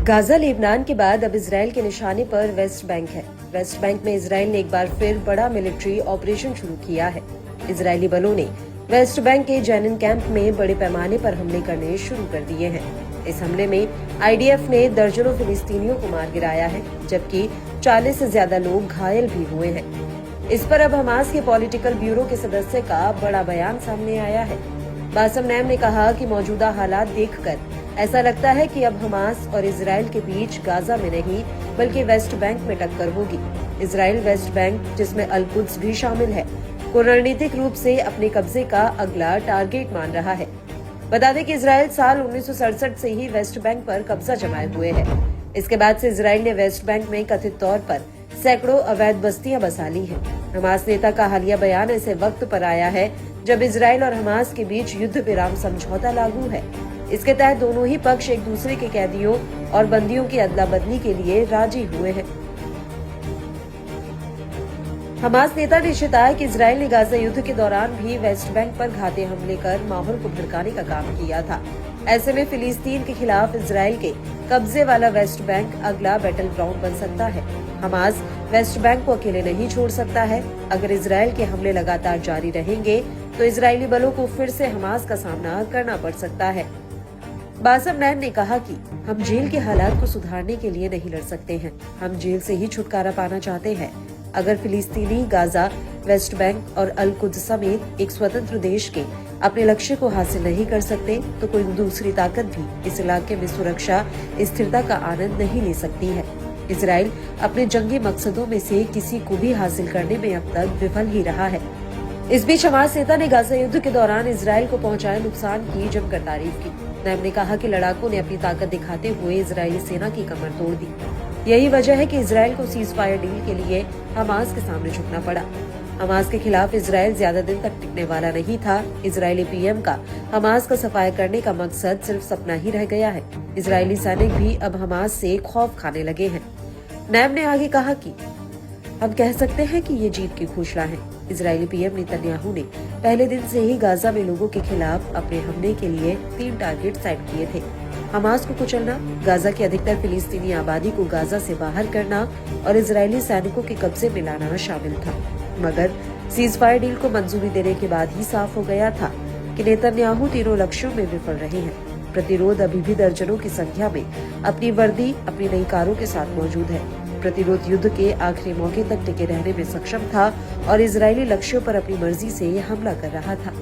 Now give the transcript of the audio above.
Gaza Lebanon के बाद अब इसराइल के निशाने पर वेस्ट बैंक है। वेस्ट बैंक में इसराइल ने एक बार फिर बड़ा मिलिट्री ऑपरेशन शुरू किया है। इसराइली बलों ने वेस्ट बैंक के जैनिन कैंप में बड़े पैमाने पर हमले करने शुरू कर दिए हैं। इस हमले में आईडीएफ ने दर्जनों फिलिस्तीनियों को मार गिराया है, जबकि 40 से ज्यादा लोग घायल भी हुए हैं। इस पर अब हमास के पॉलिटिकल ब्यूरो के सदस्य का बड़ा बयान सामने आया है। बासम नैम ने कहा कि मौजूदा हालात देखकर ऐसा लगता है कि अब हमास और इसराइल के बीच गाजा में नहीं बल्कि वेस्ट बैंक में टक्कर होगी। इसराइल वेस्ट बैंक, जिसमें अल कुद्स भी शामिल है, को रणनीतिक रूप से अपने कब्जे का अगला टारगेट मान रहा है। बता दें कि इसराइल साल 1967 से ही वेस्ट बैंक पर कब्जा जमाए हुए है। इसके बाद से इसराइल ने वेस्ट बैंक में कथित तौर पर सैकड़ों अवैध बस्तियां बसा ली हैं। हमास नेता का हालिया बयान ऐसे वक्त पर आया है जब इसराइल और हमास के बीच युद्ध विराम समझौता लागू है। इसके तहत दोनों ही पक्ष एक दूसरे के कैदियों और बंदियों की अदला बदली के लिए राजी हुए हैं। हमास नेता ने चेताया कि इसराइल ने गाजा युद्ध के दौरान भी वेस्ट बैंक पर घाती हमले कर माहौल को भड़काने का काम किया था। ऐसे में फिलिस्तीन के खिलाफ इसराइल के कब्जे वाला वेस्ट बैंक अगला बैटल ग्राउंड बन सकता है। हमास वेस्ट बैंक को अकेले नहीं छोड़ सकता है। अगर इसराइल के हमले लगातार जारी रहेंगे तो इजरायली बलों को फिर से हमास का सामना करना पड़ सकता है। बासम नैम ने कहा कि हम जेल के हालात को सुधारने के लिए नहीं लड़ सकते हैं, हम जेल से ही छुटकारा पाना चाहते हैं। अगर फिलिस्तीनी गाजा, वेस्ट बैंक और अल कुद्स समेत एक स्वतंत्र देश के अपने लक्ष्य को हासिल नहीं कर सकते तो कोई दूसरी ताकत भी इस इलाके में सुरक्षा, स्थिरता का आनंद नहीं ले सकती है। इसराइल अपने जंगी मकसदों में से किसी को भी हासिल करने में अब तक विफल ही रहा है। इस बीच हमास नेता ने गाजा युद्ध के दौरान इसराइल को पहुंचाए नुकसान की जमकर तारीफ की। नैम ने कहा कि लड़ाकों ने अपनी ताकत दिखाते हुए इजरायली सेना की कमर तोड़ दी। यही वजह है कि इसराइल को सीज फायर डील के लिए हमास के सामने झुकना पड़ा। हमास के खिलाफ इसराइल ज्यादा दिन तक टिकने वाला नहीं था। इजरायली पीएम का हमास का सफाया करने का मकसद सिर्फ सपना ही रह गया है। इजरायली सैनिक भी अब हमास से खौफ खाने लगे हैं। नैम ने आगे कहा कि हम कह सकते हैं कि ये जीत की घोषणा है। इजरायली पीएम नेतन्याहू ने पहले दिन से ही गाजा में लोगों के खिलाफ अपने हमले के लिए 3 टारगेट सेट किए थे। हमास को कुचलना, गाजा की अधिकतर फिलिस्तीनी आबादी को गाजा से बाहर करना और इजरायली सैनिकों के कब्जे में लाना शामिल था। मगर सीज फायर डील को मंजूरी देने के बाद ही साफ हो गया था कि नेतन्याहू तीनों लक्ष्यों में विफल रहे हैं। प्रतिरोध अभी भी दर्जनों की संख्या में अपनी वर्दी, अपनी नई कारों के साथ मौजूद है। प्रतिरोध युद्ध के आखिरी मौके तक टिके रहने में सक्षम था और इजरायली लक्ष्यों पर अपनी मर्जी से हमला कर रहा था।